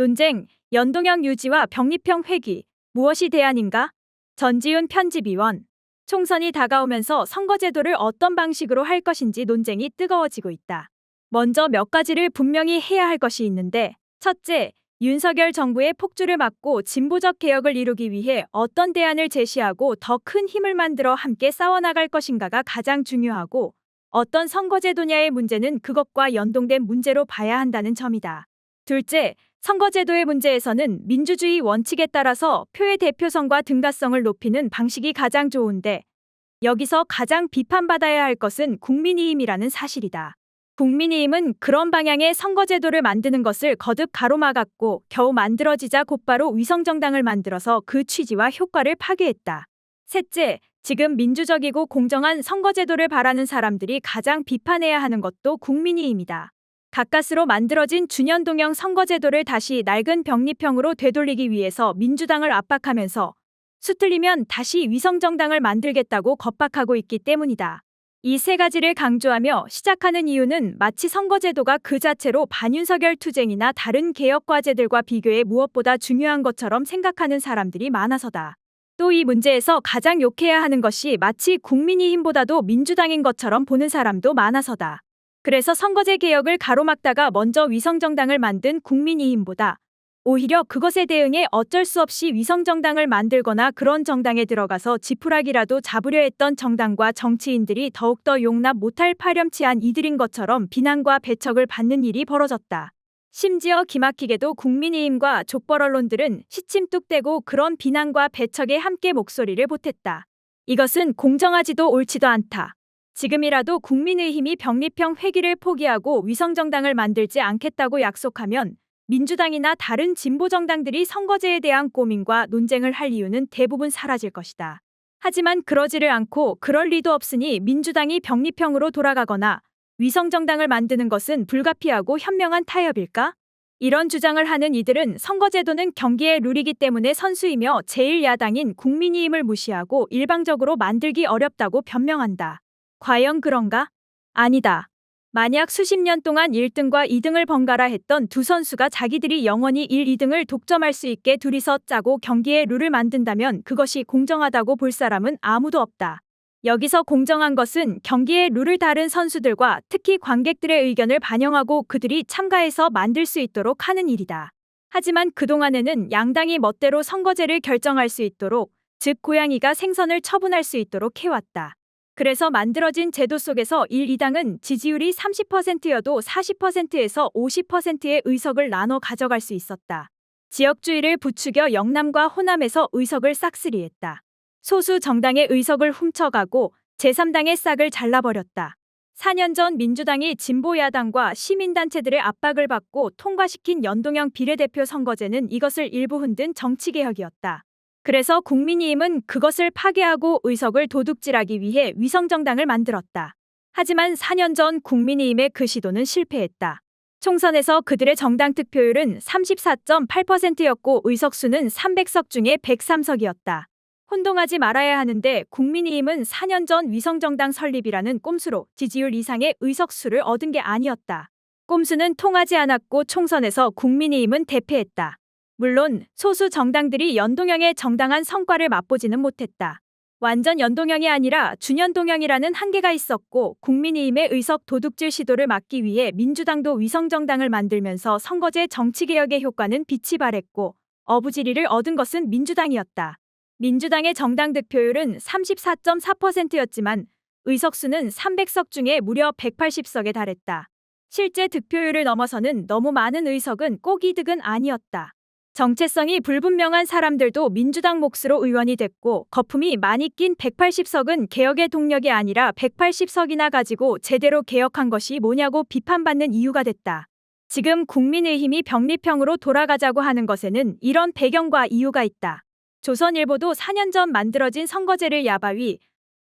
논쟁, 연동형 유지와 병립형 회귀, 무엇이 대안인가? 전지훈 편집위원. 총선이 다가오면서 선거제도를 어떤 방식으로 할 것인지 논쟁이 뜨거워지고 있다. 먼저 몇 가지를 분명히 해야 할 것이 있는데, 첫째, 윤석열 정부의 폭주를 막고 진보적 개혁을 이루기 위해 어떤 대안을 제시하고 더 큰 힘을 만들어 함께 싸워나갈 것인가가 가장 중요하고, 어떤 선거제도냐의 문제는 그것과 연동된 문제로 봐야 한다는 점이다. 둘째, 선거제도의 문제에서는 민주주의 원칙에 따라서 표의 대표성과 등가성을 높이는 방식이 가장 좋은데, 여기서 가장 비판받아야 할 것은 국민의힘이라는 사실이다. 국민의힘은 그런 방향의 선거제도를 만드는 것을 거듭 가로막았고 겨우 만들어지자 곧바로 위성정당을 만들어서 그 취지와 효과를 파괴했다. 셋째, 지금 민주적이고 공정한 선거제도를 바라는 사람들이 가장 비판해야 하는 것도 국민의힘이다. 가까스로 만들어진 준연동형 선거제도를 다시 낡은 병립형으로 되돌리기 위해서 민주당을 압박하면서 수틀리면 다시 위성정당을 만들겠다고 겁박하고 있기 때문이다. 이 세 가지를 강조하며 시작하는 이유는 마치 선거제도가 그 자체로 반윤석열 투쟁이나 다른 개혁 과제들과 비교해 무엇보다 중요한 것처럼 생각하는 사람들이 많아서다. 또 이 문제에서 가장 욕해야 하는 것이 마치 국민의힘보다도 민주당인 것처럼 보는 사람도 많아서다. 그래서 선거제 개혁을 가로막다가 먼저 위성정당을 만든 국민의힘보다 오히려 그것에 대응해 어쩔 수 없이 위성정당을 만들거나 그런 정당에 들어가서 지푸라기라도 잡으려 했던 정당과 정치인들이 더욱더 용납 못할 파렴치한 이들인 것처럼 비난과 배척을 받는 일이 벌어졌다. 심지어 기막히게도 국민의힘과 족벌 언론들은 시침 뚝 떼고 그런 비난과 배척에 함께 목소리를 보탰다. 이것은 공정하지도 옳지도 않다. 지금이라도 국민의힘이 병립형 회귀를 포기하고 위성정당을 만들지 않겠다고 약속하면 민주당이나 다른 진보정당들이 선거제에 대한 고민과 논쟁을 할 이유는 대부분 사라질 것이다. 하지만 그러지를 않고 그럴 리도 없으니 민주당이 병립형으로 돌아가거나 위성정당을 만드는 것은 불가피하고 현명한 타협일까? 이런 주장을 하는 이들은 선거제도는 경기의 룰이기 때문에 선수이며 제1야당인 국민의힘을 무시하고 일방적으로 만들기 어렵다고 변명한다. 과연 그런가? 아니다. 만약 수십 년 동안 1등과 2등을 번갈아 했던 두 선수가 자기들이 영원히 1, 2등을 독점할 수 있게 둘이서 짜고 경기의 룰을 만든다면 그것이 공정하다고 볼 사람은 아무도 없다. 여기서 공정한 것은 경기의 룰을 다른 선수들과 특히 관객들의 의견을 반영하고 그들이 참가해서 만들 수 있도록 하는 일이다. 하지만 그동안에는 양당이 멋대로 선거제를 결정할 수 있도록, 즉 고양이가 생선을 처분할 수 있도록 해왔다. 그래서 만들어진 제도 속에서 1, 2당은 지지율이 30%여도 40%에서 50%의 의석을 나눠 가져갈 수 있었다. 지역주의를 부추겨 영남과 호남에서 의석을 싹쓸이했다. 소수 정당의 의석을 훔쳐가고 제3당의 싹을 잘라버렸다. 4년 전 민주당이 진보야당과 시민단체들의 압박을 받고 통과시킨 연동형 비례대표 선거제는 이것을 일부 흔든 정치개혁이었다. 그래서 국민의힘은 그것을 파괴하고 의석을 도둑질하기 위해 위성정당을 만들었다. 하지만 4년 전 국민의힘의 그 시도는 실패했다. 총선에서 그들의 정당 득표율은 34.8%였고 의석수는 300석 중에 103석이었다. 혼동하지 말아야 하는데 국민의힘은 4년 전 위성정당 설립이라는 꼼수로 지지율 이상의 의석수를 얻은 게 아니었다. 꼼수는 통하지 않았고 총선에서 국민의힘은 대패했다. 물론 소수 정당들이 연동형의 정당한 성과를 맛보지는 못했다. 완전 연동형이 아니라 준연동형이라는 한계가 있었고 국민의힘의 의석 도둑질 시도를 막기 위해 민주당도 위성정당을 만들면서 선거제 정치개혁의 효과는 빛이 발했고 어부지리를 얻은 것은 민주당이었다. 민주당의 정당 득표율은 34.4%였지만 의석수는 300석 중에 무려 180석에 달했다. 실제 득표율을 넘어서는 너무 많은 의석은 꼭 이득은 아니었다. 정체성이 불분명한 사람들도 민주당 몫으로 의원이 됐고 거품이 많이 낀 180석은 개혁의 동력이 아니라 180석이나 가지고 제대로 개혁한 것이 뭐냐고 비판받는 이유가 됐다. 지금 국민의힘이 병립형으로 돌아가자고 하는 것에는 이런 배경과 이유가 있다. 조선일보도 4년 전 만들어진 선거제를 야바위,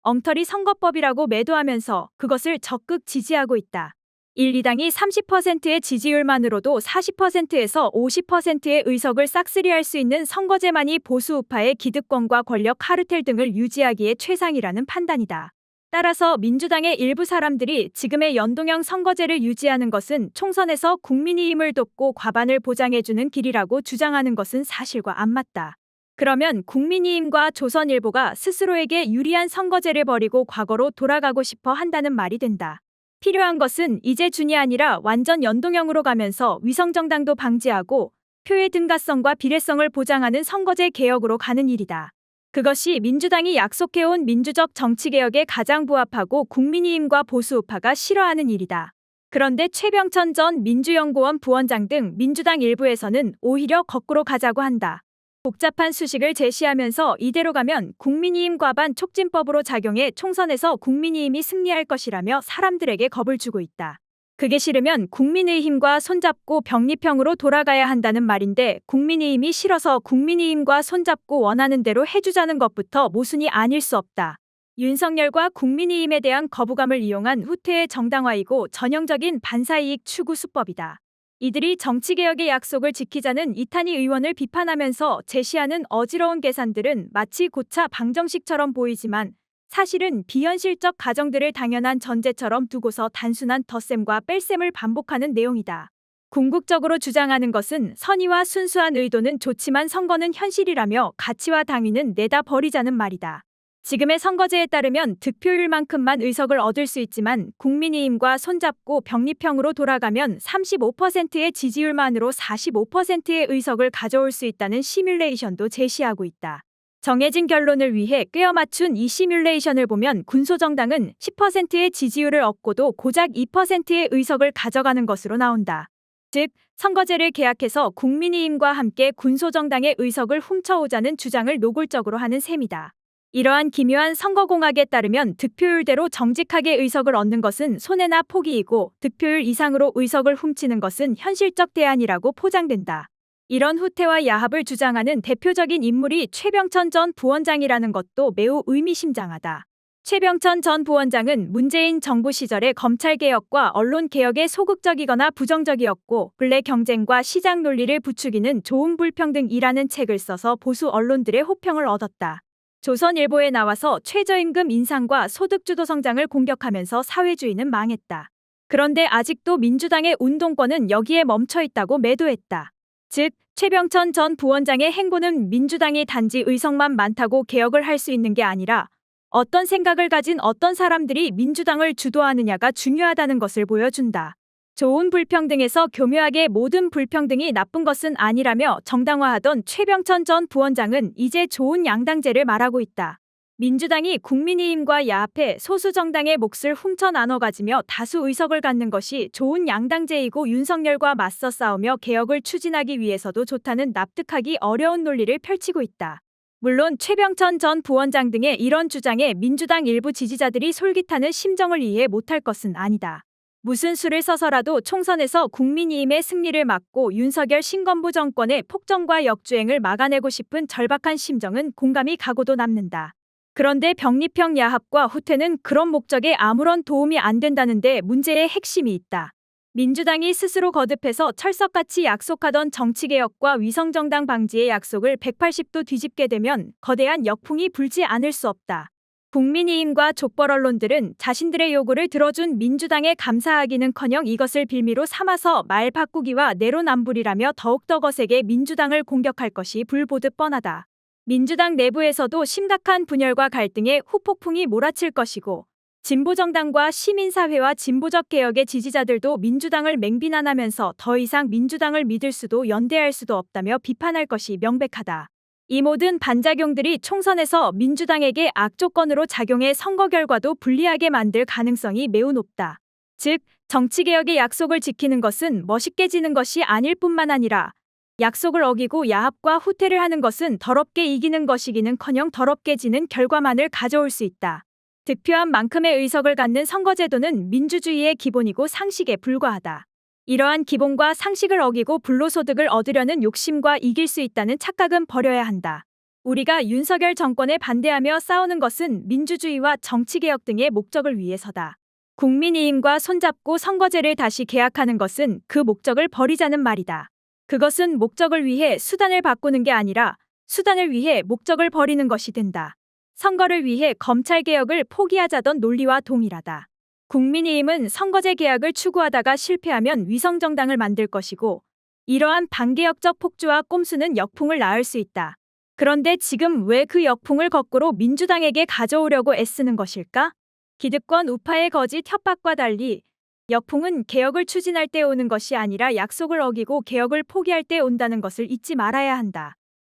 엉터리 선거법이라고 매도하면서 그것을 적극 지지하고 있다. 1, 2당이 30%의 지지율만으로도 40%에서 50%의 의석을 싹쓸이할 수 있는 선거제만이 보수 우파의 기득권과 권력 카르텔 등을 유지하기에 최상이라는 판단이다. 따라서 민주당의 일부 사람들이 지금의 연동형 선거제를 유지하는 것은 총선에서 국민의힘을 돕고 과반을 보장해주는 길이라고 주장하는 것은 사실과 안 맞다. 그러면 국민의힘과 조선일보가 스스로에게 유리한 선거제를 버리고 과거로 돌아가고 싶어 한다는 말이 된다. 필요한 것은 이재준이 아니라 완전 연동형으로 가면서 위성정당도 방지하고 표의 등가성과 비례성을 보장하는 선거제 개혁으로 가는 일이다. 그것이 민주당이 약속해온 민주적 정치개혁에 가장 부합하고 국민의힘과 보수우파가 싫어하는 일이다. 그런데 최병천 전 민주연구원 부원장 등 민주당 일부에서는 오히려 거꾸로 가자고 한다. 복잡한 수식을 제시하면서 이대로 가면 국민의힘 과반 촉진법으로 작용해 총선에서 국민의힘이 승리할 것이라며 사람들에게 겁을 주고 있다. 그게 싫으면 국민의힘과 손잡고 병립형으로 돌아가야 한다는 말인데 국민의힘이 싫어서 국민의힘과 손잡고 원하는 대로 해주자는 것부터 모순이 아닐 수 없다. 윤석열과 국민의힘에 대한 거부감을 이용한 후퇴의 정당화이고 전형적인 반사이익 추구 수법이다. 이들이 정치개혁의 약속을 지키자는 이탄희 의원을 비판하면서 제시하는 어지러운 계산들은 마치 고차 방정식처럼 보이지만 사실은 비현실적 가정들을 당연한 전제처럼 두고서 단순한 덧셈과 뺄셈을 반복하는 내용이다. 궁극적으로 주장하는 것은 선의와 순수한 의도는 좋지만 선거는 현실이라며 가치와 당위는 내다 버리자는 말이다. 지금의 선거제에 따르면 득표율만큼만 의석을 얻을 수 있지만 국민의힘과 손잡고 병립형으로 돌아가면 35%의 지지율만으로 45%의 의석을 가져올 수 있다는 시뮬레이션도 제시하고 있다. 정해진 결론을 위해 꿰어 맞춘 이 시뮬레이션을 보면 군소정당은 10%의 지지율을 얻고도 고작 2%의 의석을 가져가는 것으로 나온다. 즉, 선거제를 계약해서 국민의힘과 함께 군소정당의 의석을 훔쳐오자는 주장을 노골적으로 하는 셈이다. 이러한 기묘한 선거공학에 따르면 득표율대로 정직하게 의석을 얻는 것은 손해나 포기이고 득표율 이상으로 의석을 훔치는 것은 현실적 대안이라고 포장된다. 이런 후퇴와 야합을 주장하는 대표적인 인물이 최병천 전 부원장이라는 것도 매우 의미심장하다. 최병천 전 부원장은 문재인 정부 시절의 검찰개혁과 언론개혁에 소극적이거나 부정적이었고 근래 경쟁과 시장 논리를 부추기는 좋은 불평등이라는 책을 써서 보수 언론들의 호평을 얻었다. 조선일보에 나와서 최저임금 인상과 소득주도 성장을 공격하면서 사회주의는 망했다. 그런데 아직도 민주당의 운동권은 여기에 멈춰 있다고 매도했다. 즉, 최병천 전 부원장의 행보는 민주당이 단지 의석만 많다고 개혁을 할 수 있는 게 아니라 어떤 생각을 가진 어떤 사람들이 민주당을 주도하느냐가 중요하다는 것을 보여준다. 좋은 불평등에서 교묘하게 모든 불평등이 나쁜 것은 아니라며 정당화하던 최병천 전 부원장은 이제 좋은 양당제를 말하고 있다. 민주당이 국민의힘과 야합해 소수 정당의 몫을 훔쳐 나눠 가지며 다수 의석을 갖는 것이 좋은 양당제이고 윤석열과 맞서 싸우며 개혁을 추진하기 위해서도 좋다는 납득하기 어려운 논리를 펼치고 있다. 물론 최병천 전 부원장 등의 이런 주장에 민주당 일부 지지자들이 솔깃하는 심정을 이해 못할 것은 아니다. 무슨 수를 써서라도 총선에서 국민의힘의 승리를 막고 윤석열 신건부 정권의 폭정과 역주행을 막아내고 싶은 절박한 심정은 공감이 가고도 남는다. 그런데 병립형 야합과 후퇴는 그런 목적에 아무런 도움이 안 된다는데 문제의 핵심이 있다. 민주당이 스스로 거듭해서 철석같이 약속하던 정치개혁과 위성정당 방지의 약속을 180도 뒤집게 되면 거대한 역풍이 불지 않을 수 없다. 국민의힘과 족벌 언론들은 자신들의 요구를 들어준 민주당에 감사하기는커녕 이것을 빌미로 삼아서 말 바꾸기와 내로남불이라며 더욱더 거세게 민주당을 공격할 것이 불보듯 뻔하다. 민주당 내부에서도 심각한 분열과 갈등의 후폭풍이 몰아칠 것이고 진보정당과 시민사회와 진보적 개혁의 지지자들도 민주당을 맹비난하면서 더 이상 민주당을 믿을 수도 연대할 수도 없다며 비판할 것이 명백하다. 이 모든 반작용들이 총선에서 민주당에게 악조건으로 작용해 선거 결과도 불리하게 만들 가능성이 매우 높다. 즉, 정치개혁의 약속을 지키는 것은 멋있게 지는 것이 아닐 뿐만 아니라 약속을 어기고 야합과 후퇴를 하는 것은 더럽게 이기는 것이기는커녕 더럽게 지는 결과만을 가져올 수 있다. 득표한 만큼의 의석을 갖는 선거제도는 민주주의의 기본이고 상식에 불과하다. 이러한 기본과 상식을 어기고 불로소득을 얻으려는 욕심과 이길 수 있다는 착각은 버려야 한다. 우리가 윤석열 정권에 반대하며 싸우는 것은 민주주의와 정치개혁 등의 목적을 위해서다. 국민의힘과 손잡고 선거제를 다시 개혁하는 것은 그 목적을 버리자는 말이다. 그것은 목적을 위해 수단을 바꾸는 게 아니라 수단을 위해 목적을 버리는 것이 된다. 선거를 위해 검찰개혁을 포기하자던 논리와 동일하다. 국민의힘은 선거제 개혁을 추구하다가 실패하면 위성정당을 만들 것이고 이러한 반개혁적 폭주와 꼼수는 역풍을 낳을 수 있다. 그런데 지금 왜 그 역풍을 거꾸로 민주당에게 가져오려고 애쓰는 것일까? 기득권 우파의 거짓 협박과 달리 역풍은 개혁을 추진할 때 오는 것이 아니라 약속을 어기고 개혁을 포기할 때 온다는 것을 잊지 말아야 한다.